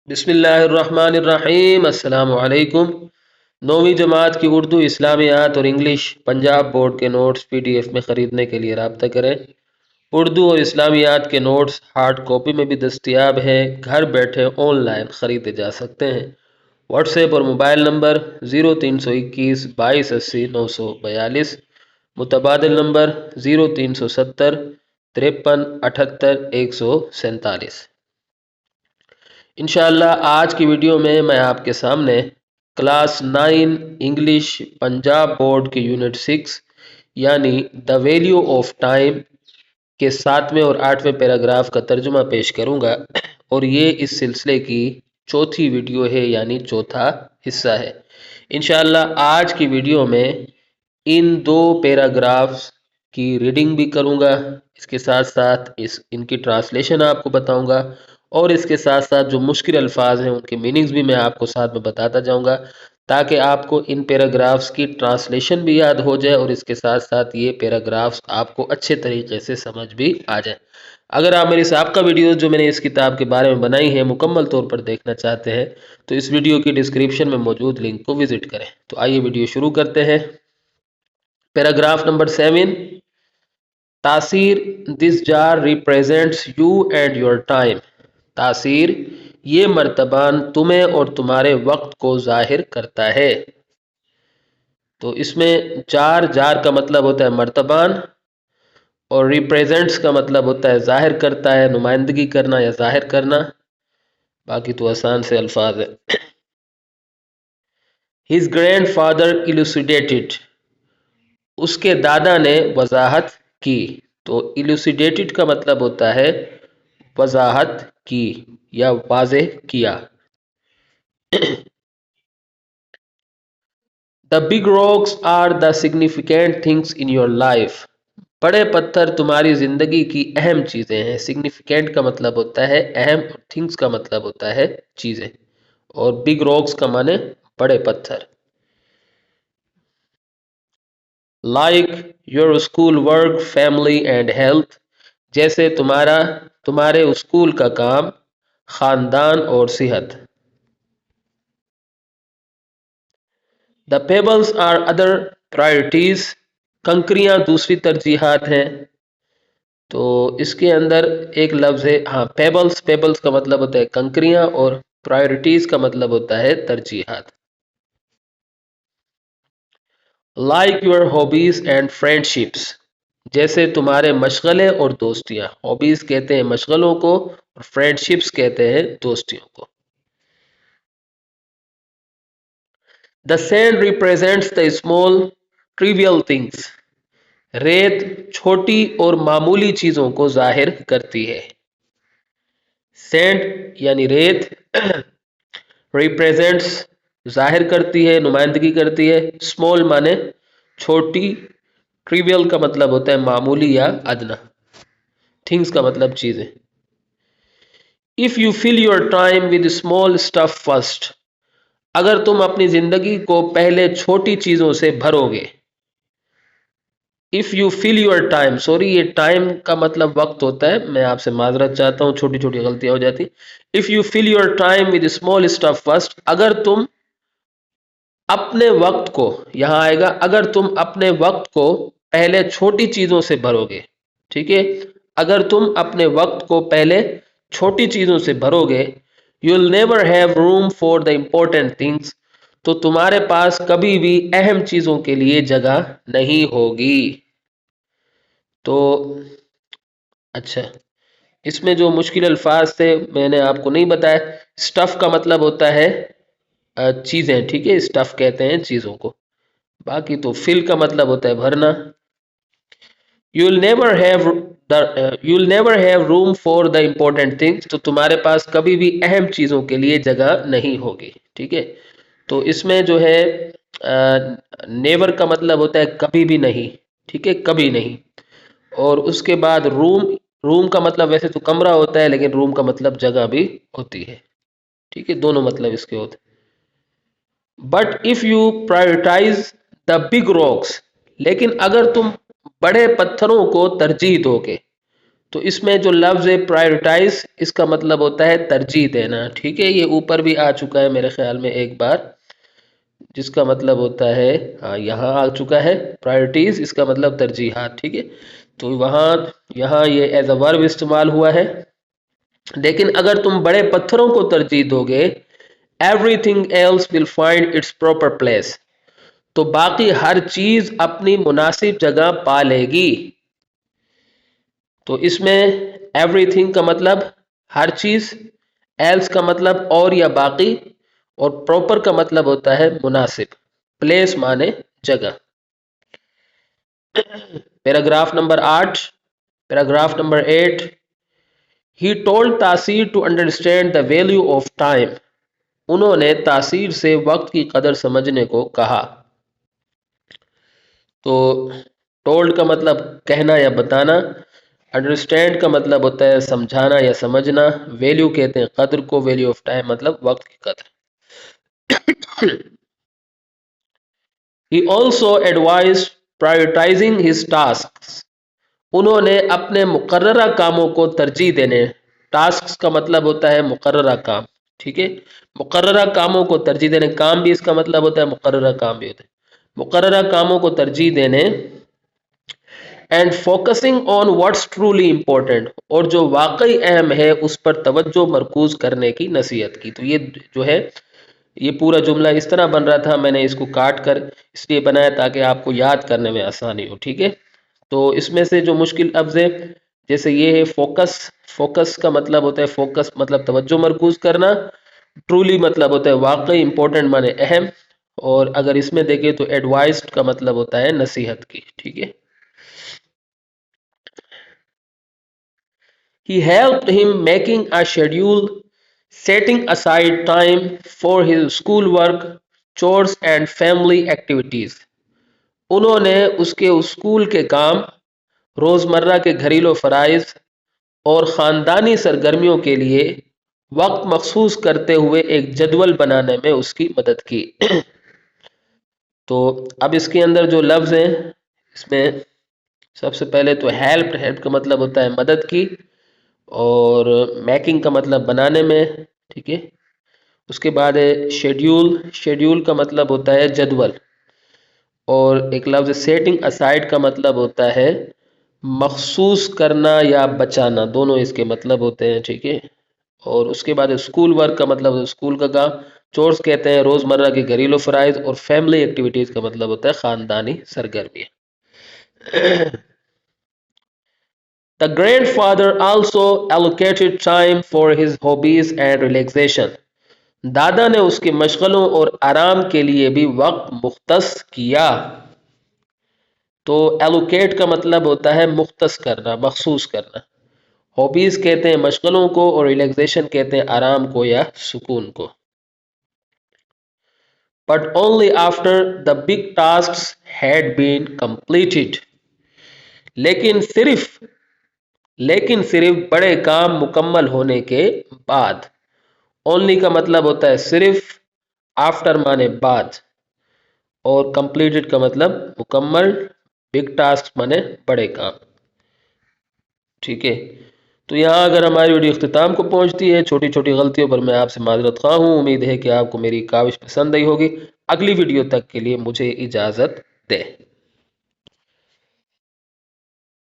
بسم اللہ الرحمن الرحیم۔ السلام علیکم۔ 9ویں جماعت کی اردو، اسلامیات اور انگلش پنجاب بورڈ کے نوٹس PDF میں خریدنے کے لیے رابطہ کریں۔ اردو اور اسلامیات کے نوٹس ہارڈ کاپی میں بھی دستیاب ہیں، گھر بیٹھے آن لائن خریدے جا سکتے ہیں۔ واٹس ایپ اور موبائل نمبر 0321 2280 942، متبادل نمبر 0370 53 78 147۔ انشاءاللہ آج کی ویڈیو میں آپ کے سامنے کلاس 9 انگلش پنجاب بورڈ کے یونٹ 6 یعنی دا ویلیو آف ٹائم کے 7ویں اور 8ویں پیراگراف کا ترجمہ پیش کروں گا، اور یہ اس سلسلے کی چوتھی ویڈیو ہے، یعنی چوتھا حصہ ہے۔ انشاءاللہ آج کی ویڈیو میں ان دو پیراگرافز کی ریڈنگ بھی کروں گا، اس کے ساتھ ساتھ ان کی ٹرانسلیشن آپ کو بتاؤں گا، اور اس کے ساتھ ساتھ جو مشکل الفاظ ہیں ان کے میننگز بھی میں آپ کو ساتھ میں بتاتا جاؤں گا، تاکہ آپ کو ان پیراگرافز کی ٹرانسلیشن بھی یاد ہو جائے، اور اس کے ساتھ ساتھ یہ پیراگرافز آپ کو اچھے طریقے سے سمجھ بھی آ جائے۔ اگر آپ میری سابقہ ویڈیوز جو میں نے اس کتاب کے بارے میں بنائی ہیں مکمل طور پر دیکھنا چاہتے ہیں تو اس ویڈیو کی ڈسکرپشن میں موجود لنک کو وزٹ کریں۔ تو آئیے ویڈیو شروع کرتے ہیں۔ پیراگراف نمبر 7، تاثیر، دس جار ریپریزنٹس یو اینڈ یور ٹائم۔ تاثیر، یہ مرتبان تمہیں اور تمہارے وقت کو ظاہر کرتا ہے۔ تو اس میں جار کا مطلب ہوتا ہے مرتبان، اور ریپریزنٹس کا مطلب ہوتا ہے ظاہر کرتا ہے، نمائندگی کرنا یا ظاہر کرنا۔ باقی تو آسان سے الفاظ ہے۔ His grandfather elucidated، اس کے دادا نے وضاحت کی۔ تو elucidated کا مطلب ہوتا ہے وضاحت کی یا واضح کیا۔ The big rocks are the significant things in your life۔ بڑے پتھر تمہاری زندگی کی اہم چیزیں ہیں۔ significant کا مطلب ہوتا ہے اہم، اور things کا مطلب ہوتا ہے چیزیں، اور big rocks کا معنی بڑے پتھر۔ Like your school work, family and health، جیسے تمہارے اسکول کا کام، خاندان اور صحت۔ The pebbles are other priorities، کنکریاں دوسری ترجیحات ہیں۔ تو اس کے اندر ایک لفظ ہے پیبلز کا مطلب ہوتا ہے کنکریاں، اور پرائرٹیز کا مطلب ہوتا ہے ترجیحات۔ Like your hobbies and friendships، جیسے تمہارے مشغلے اور دوستیاں۔ ہابیز کہتے ہیں مشغلوں کو، اور فرینڈشپس کہتے ہیں دوستیوں کو۔ The sand represents the small trivial things، ریت چھوٹی اور معمولی چیزوں کو ظاہر کرتی ہے۔ سینڈ یعنی ریت، ریپریزنٹس ظاہر کرتی ہے، نمائندگی کرتی ہے، اسمال مانے چھوٹی، ٹریویل کا مطلب ہوتا ہے معمولی یا ادنا، تھنگس کا مطلب چیزیں۔ If you fill your time with small stuff first، اگر تم اپنی زندگی کو پہلے چھوٹی چیزوں سے بھرو گے۔ If you fill your time، یہ ٹائم کا مطلب وقت ہوتا ہے، میں آپ سے معذرت چاہتا ہوں، چھوٹی چھوٹی غلطیاں ہو جاتی۔ If you fill your time with small stuff first، اگر تم اپنے وقت کو، یہاں آئے گا اگر تم اپنے وقت کو پہلے چھوٹی چیزوں سے بھرو گے، ٹھیک ہے، اگر تم اپنے وقت کو پہلے چھوٹی چیزوں سے بھرو گے، you'll never have room for the important things، تو تمہارے پاس کبھی بھی اہم چیزوں کے لیے جگہ نہیں ہوگی۔ تو اچھا، اس میں جو مشکل الفاظ تھے میں نے آپ کو نہیں بتایا۔ سٹف کا مطلب ہوتا ہے چیزیں، ٹھیک ہے، سٹف کہتے ہیں چیزوں کو۔ باقی تو فل کا مطلب ہوتا ہے بھرنا۔ You'll never have room for the important things، تو تمہارے پاس کبھی بھی اہم چیزوں کے لیے جگہ نہیں ہوگی، ٹھیک ہے۔ تو اس میں جو ہے نیور کا مطلب ہوتا ہے کبھی بھی نہیں، ٹھیک ہے، کبھی نہیں۔ اور اس کے بعد روم کا مطلب ویسے تو کمرہ ہوتا ہے، لیکن روم کا مطلب جگہ بھی ہوتی ہے، ٹھیک ہے، دونوں مطلب اس کے ہوتے ہیں۔ But if you prioritise the big rocks, لیکن اگر تم بڑے پتھروں کو ترجیح دو گے، تو اس میں جو لفظ ہے پرائیورٹائز، اس کا مطلب ہوتا ہے ترجیح دینا، ٹھیک ہے، یہ اوپر بھی آ چکا ہے میرے خیال میں ایک بار، جس کا مطلب ہوتا ہے، ہاں یہاں آ چکا ہے پرائیورٹیز، اس کا مطلب ترجیحات، ٹھیک ہے، تو یہاں یہ ایز اے ورب استعمال ہوا ہے۔ لیکن اگر تم بڑے پتھروں کو ترجیح دو گے، everything else will find its proper place, تو باقی ہر چیز اپنی مناسب جگہ پا لے گی۔ تو اس میں ایوری تھنگ کا مطلب ہر چیز، ایلس کا مطلب اور یا باقی، اور پراپر کا مطلب ہوتا ہے مناسب، پلیس مانے جگہ۔ Paragraph number 8، paragraph number 8، he told Taseer to understand the value of time, انہوں نے تاثیر سے وقت کی قدر سمجھنے کو کہا۔ تو ٹولڈ کا مطلب کہنا یا بتانا، انڈرسٹینڈ کا مطلب ہوتا ہے سمجھانا یا سمجھنا، ویلیو کہتے ہیں قدر کو، ویلیو آف ٹائم مطلب وقت کی قدر۔ He also advised prioritizing his tasks، انہوں نے اپنے مقررہ کاموں کو ترجیح دینے، ٹاسکس کا مطلب ہوتا ہے مقررہ کام، ٹھیک ہے، مقررہ کاموں کو ترجیح دینے، کام بھی اس کا مطلب ہوتا ہے مقررہ کام بھی ہوتا ہے، مقررہ کاموں کو ترجیح دینے، and focusing on what's truly important, اور جو واقعی اہم ہے اس پر توجہ مرکوز کرنے کی نصیحت کی۔ تو یہ جو ہے یہ پورا جملہ اس طرح بن رہا تھا، میں نے اس کو کاٹ کر اس لیے بنایا تاکہ آپ کو یاد کرنے میں آسانی ہو، ٹھیک ہے۔ تو اس میں سے جو مشکل لفظ ہے جیسے یہ ہے فوکس، فوکس کا مطلب ہوتا ہے، فوکس مطلب توجہ مرکوز کرنا، ٹرولی مطلب ہوتا ہے واقعی، امپورٹنٹ مانے اہم، اور اگر اس میں دیکھیں تو ایڈوائزڈ کا مطلب ہوتا ہے نصیحت کی، ٹھیک ہے۔ He helped him making a schedule, setting aside time for his schoolwork, chores and family activities. انہوں نے اس کے اسکول کے کام، روزمرہ کے گھریلو فرائض اور خاندانی سرگرمیوں کے لیے وقت مخصوص کرتے ہوئے ایک جدول بنانے میں اس کی مدد کی۔ تو اب اس کے اندر جو لفظ ہیں اس میں سب سے پہلے تو ہیلپ، ہیلپ کا مطلب ہوتا ہے مدد کی، اور میکنگ کا مطلب بنانے میں، ٹھیک ہے۔ اس کے بعد ہے شیڈیول، شیڈیول کا مطلب ہوتا ہے جدول، اور ایک لفظ سیٹنگ اسائڈ کا مطلب ہوتا ہے مخصوص کرنا یا بچانا، دونوں اس کے مطلب ہوتے ہیں، ٹھیک ہے۔ اور اس کے بعد اسکول ورک کا مطلب اسکول کا کام، چورس کہتے ہیں روزمرہ کے گھریلو فرائض، اور فیملی ایکٹیویٹیز کا مطلب ہوتا ہے خاندانی سرگرمیاں۔ The grandfather also allocated time for his hobbies and relaxation. دادا نے اس کے مشغلوں اور آرام کے لیے بھی وقت مختص کیا۔ تو allocate کا مطلب ہوتا ہے مختص کرنا، مخصوص کرنا۔ ہابیز کہتے ہیں مشغلوں کو، اور ریلیکسیشن کہتے ہیں آرام کو یا سکون کو۔ But only after the big tasks had been completed. لیکن صرف بڑے کام مکمل ہونے کے بعد۔ اونلی کا مطلب ہوتا ہے صرف، آفٹر مانے بعد، اور کمپلیٹڈ کا مطلب مکمل، بگ ٹاسک مانے بڑے کام، ٹھیک ہے۔ تو یہاں اگر ہماری ویڈیو اختتام کو پہنچتی ہے، چھوٹی چھوٹی غلطیوں پر میں آپ سے معذرت خواہ ہوں، امید ہے کہ آپ کو میری کاوش پسند آئی ہوگی۔ اگلی ویڈیو تک کے لیے مجھے اجازت دیں۔